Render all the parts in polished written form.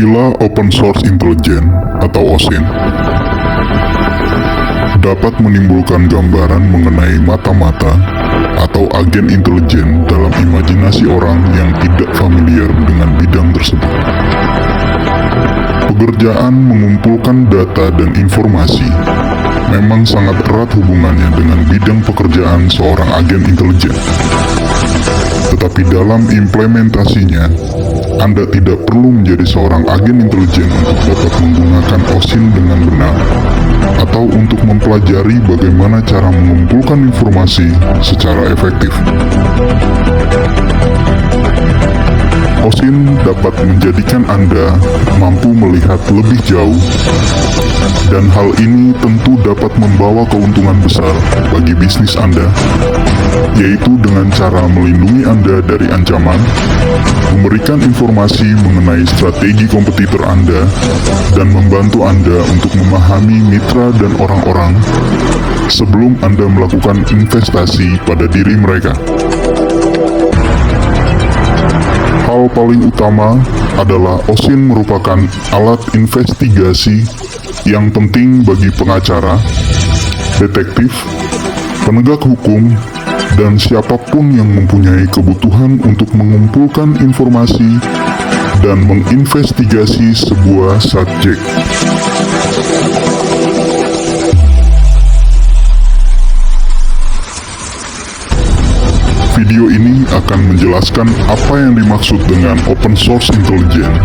Istilah Open Source Intelligence atau OSINT dapat menimbulkan gambaran mengenai mata-mata atau agen intelijen dalam imajinasi orang yang tidak familiar dengan bidang tersebut. Pekerjaan mengumpulkan data dan informasi memang sangat erat hubungannya dengan bidang pekerjaan seorang agen intelijen. Tetapi dalam implementasinya, Anda tidak perlu menjadi seorang agen intelijen untuk dapat menggunakan OSINT dengan benar, atau untuk mempelajari bagaimana cara mengumpulkan informasi secara efektif. OSINT dapat menjadikan Anda mampu melihat lebih jauh, dan hal ini tentu dapat membawa keuntungan besar bagi bisnis Anda, yaitu dengan cara melindungi Anda dari ancaman, memberikan informasi mengenai strategi kompetitor Anda, dan membantu Anda untuk memahami mitra dan orang-orang sebelum Anda melakukan investasi pada diri mereka. Hal paling utama adalah OSINT merupakan alat investigasi yang penting bagi pengacara, detektif, penegak hukum, dan siapapun yang mempunyai kebutuhan untuk mengumpulkan informasi dan menginvestigasi sebuah subjek. Video ini akan menjelaskan apa yang dimaksud dengan Open Source Intelligence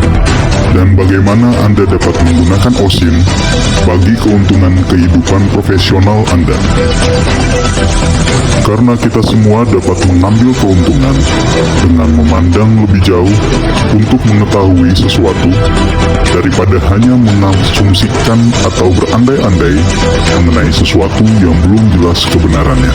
dan bagaimana Anda dapat menggunakan OSINT bagi keuntungan kehidupan profesional Anda. Karena kita semua dapat mengambil keuntungan dengan memandang lebih jauh untuk mengetahui sesuatu daripada hanya mengasumsikan atau berandai-andai mengenai sesuatu yang belum jelas kebenarannya.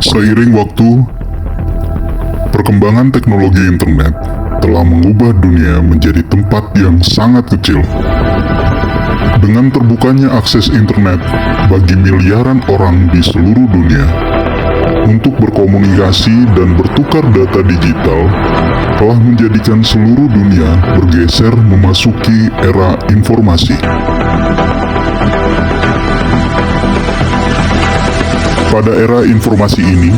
Seiring waktu, perkembangan teknologi internet telah mengubah dunia menjadi tempat yang sangat kecil. Dengan terbukanya akses internet bagi miliaran orang di seluruh dunia untuk berkomunikasi dan bertukar data digital, telah menjadikan seluruh dunia bergeser memasuki era informasi. Pada era informasi ini,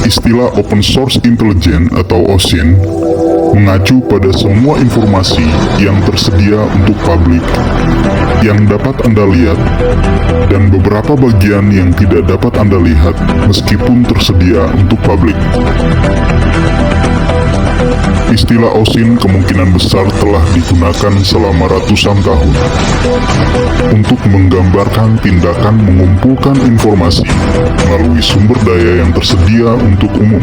istilah Open Source Intelligence atau OSINT mengacu pada semua informasi yang tersedia untuk publik, yang dapat Anda lihat, dan beberapa bagian yang tidak dapat Anda lihat meskipun tersedia untuk publik. Istilah OSINT kemungkinan besar telah digunakan selama ratusan tahun untuk menggambarkan tindakan mengumpulkan informasi melalui sumber daya yang tersedia untuk umum.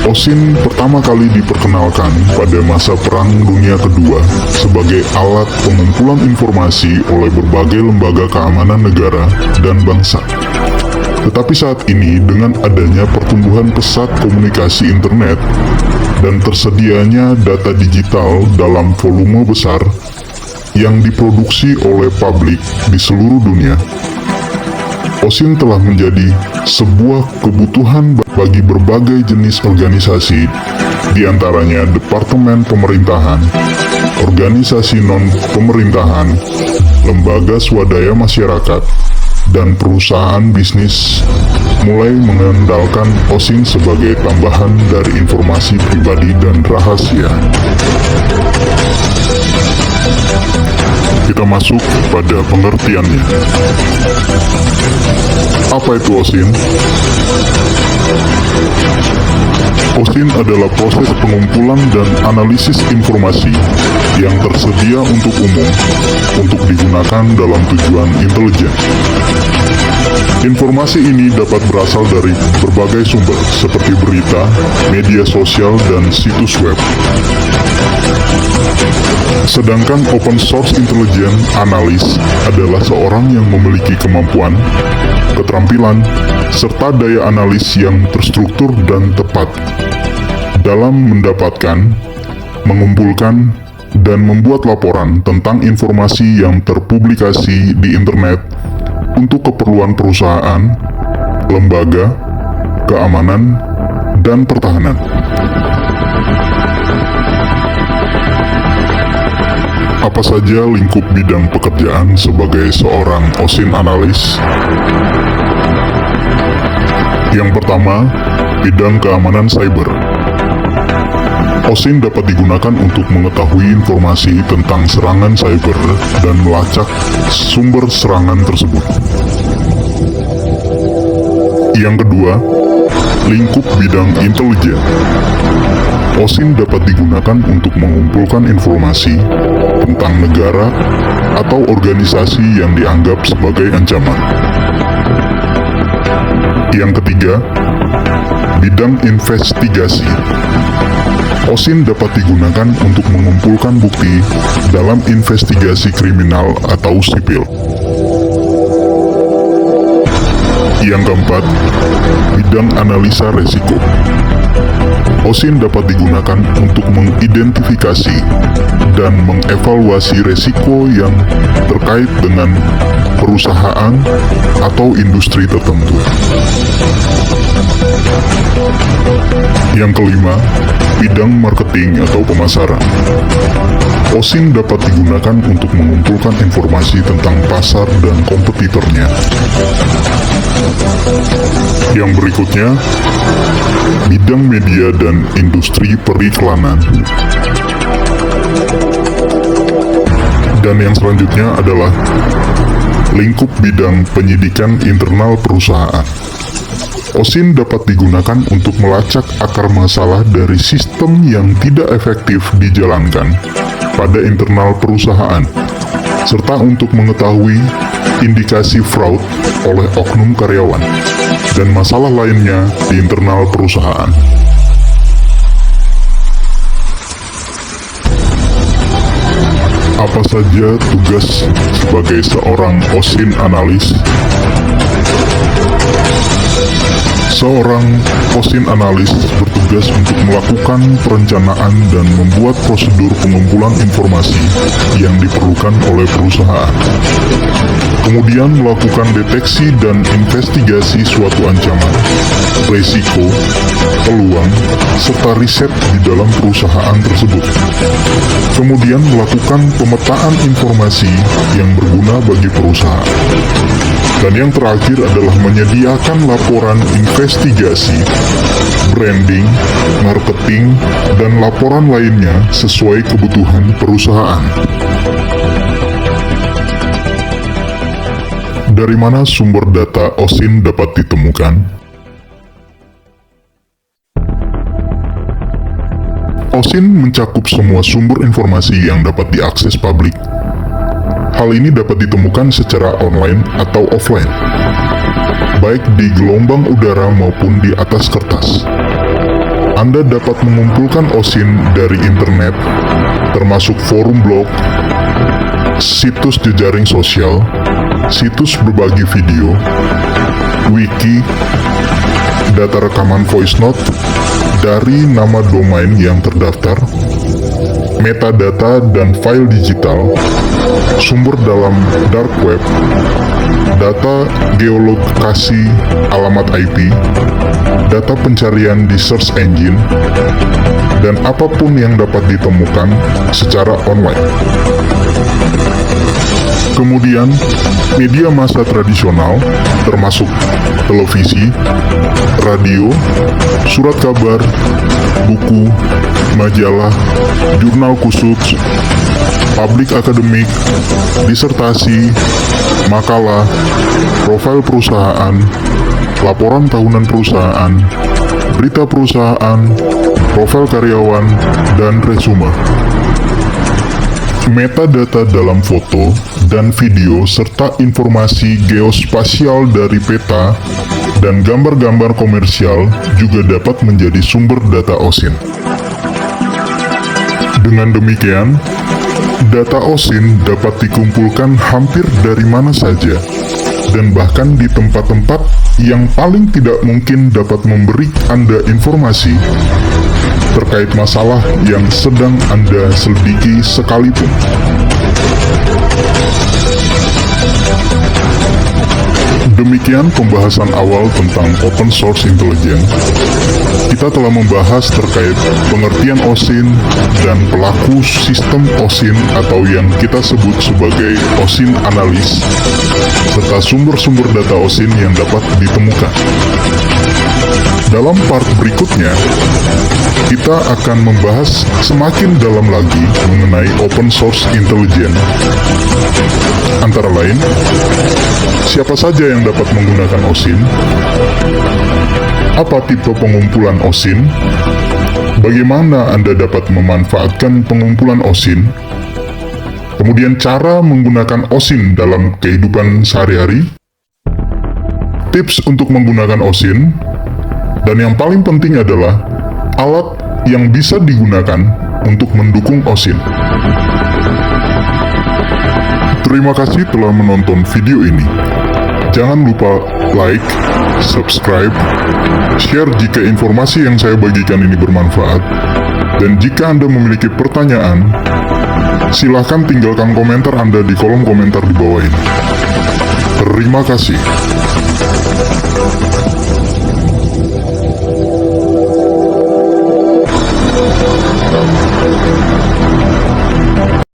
OSINT pertama kali diperkenalkan pada masa Perang Dunia Kedua sebagai alat pengumpulan informasi oleh berbagai lembaga keamanan negara dan bangsa. Tetapi saat ini, dengan adanya pertumbuhan pesat komunikasi internet dan tersedianya data digital dalam volume besar yang diproduksi oleh publik di seluruh dunia, OSINT telah menjadi sebuah kebutuhan bagi berbagai jenis organisasi, di antaranya departemen pemerintahan, organisasi non-pemerintahan, lembaga swadaya masyarakat, dan perusahaan bisnis mulai mengandalkan OSINT sebagai tambahan dari informasi pribadi dan rahasia. Kita masuk pada pengertiannya. Apa itu OSINT? OSINT adalah proses pengumpulan dan analisis informasi yang tersedia untuk umum untuk digunakan dalam tujuan intelijen. Informasi ini dapat berasal dari berbagai sumber seperti berita, media sosial, dan situs web. Sedangkan open source intelligence analyst adalah seorang yang memiliki kemampuan, keterampilan, serta daya analis yang terstruktur dan tepat dalam mendapatkan, mengumpulkan, dan membuat laporan tentang informasi yang terpublikasi di internet untuk keperluan perusahaan, lembaga, keamanan, dan pertahanan. Apa saja lingkup bidang pekerjaan sebagai seorang OSINT analis? Yang pertama, bidang keamanan cyber. OSINT dapat digunakan untuk mengetahui informasi tentang serangan cyber dan melacak sumber serangan tersebut. Yang kedua, lingkup bidang intelijen. OSINT dapat digunakan untuk mengumpulkan informasi tentang negara atau organisasi yang dianggap sebagai ancaman. Yang ketiga, bidang investigasi. OSINT dapat digunakan untuk mengumpulkan bukti dalam investigasi kriminal atau sipil. Yang keempat, bidang analisa resiko. OSINT dapat digunakan untuk mengidentifikasi dan mengevaluasi resiko yang terkait dengan perusahaan atau industri tertentu. Yang kelima, bidang marketing atau pemasaran. OSINT dapat digunakan untuk mengumpulkan informasi tentang pasar dan kompetitornya. Yang berikutnya, bidang media dan industri periklanan. Dan yang selanjutnya adalah lingkup bidang penyidikan internal perusahaan. OSINT dapat digunakan untuk melacak akar masalah dari sistem yang tidak efektif dijalankan pada internal perusahaan, serta untuk mengetahui indikasi fraud oleh oknum karyawan dan masalah lainnya di internal perusahaan. Apa saja tugas sebagai seorang OSINT analis? Seorang OSINT analis bertugas untuk melakukan perencanaan dan membuat prosedur pengumpulan informasi yang diperlukan oleh perusahaan. Kemudian melakukan deteksi dan investigasi suatu ancaman, risiko, peluang, serta riset di dalam perusahaan tersebut. Kemudian melakukan pemetaan informasi yang berguna bagi perusahaan. Dan yang terakhir adalah menyediakan laporan investigasi, branding, marketing, dan laporan lainnya sesuai kebutuhan perusahaan. Dari mana sumber data OSINT dapat ditemukan? OSINT mencakup semua sumber informasi yang dapat diakses publik. Hal ini dapat ditemukan secara online atau offline, baik di gelombang udara maupun di atas kertas. Anda dapat mengumpulkan OSINT dari internet, termasuk forum blog, situs jejaring sosial, situs berbagi video, wiki, data rekaman voice note dari nama domain yang terdaftar, metadata dan file digital, sumber dalam dark web, data geolokasi alamat IP, data pencarian di search engine, dan apapun yang dapat ditemukan secara online. Kemudian, media massa tradisional termasuk televisi, radio, surat kabar, buku, majalah, jurnal khusus, publik akademik, disertasi, makalah, profil perusahaan, laporan tahunan perusahaan, berita perusahaan, profil karyawan, dan resume. Metadata dalam foto dan video serta informasi geospasial dari peta dan gambar-gambar komersial juga dapat menjadi sumber data OSINT. Dengan demikian, data OSINT dapat dikumpulkan hampir dari mana saja, dan bahkan di tempat-tempat yang paling tidak mungkin dapat memberi Anda informasi terkait masalah yang sedang Anda selidiki sekalipun. Demikian pembahasan awal tentang Open Source Intelligence. Kita telah membahas terkait pengertian OSINT dan pelaku sistem OSINT atau yang kita sebut sebagai OSINT analis, serta sumber-sumber data OSINT yang dapat ditemukan. Dalam part berikutnya, kita akan membahas semakin dalam lagi mengenai Open Source Intelligence. Antara lain, siapa saja yang dapat menggunakan OSINT, apa tipe pengumpulan OSINT, bagaimana Anda dapat memanfaatkan pengumpulan OSINT, kemudian cara menggunakan OSINT dalam kehidupan sehari-hari, tips untuk menggunakan OSINT, dan yang paling penting adalah alat yang bisa digunakan untuk mendukung OSINT. Terima kasih telah menonton video ini. Jangan lupa like, subscribe, share jika informasi yang saya bagikan ini bermanfaat. Dan jika Anda memiliki pertanyaan, silahkan tinggalkan komentar Anda di kolom komentar di bawah ini. Terima kasih.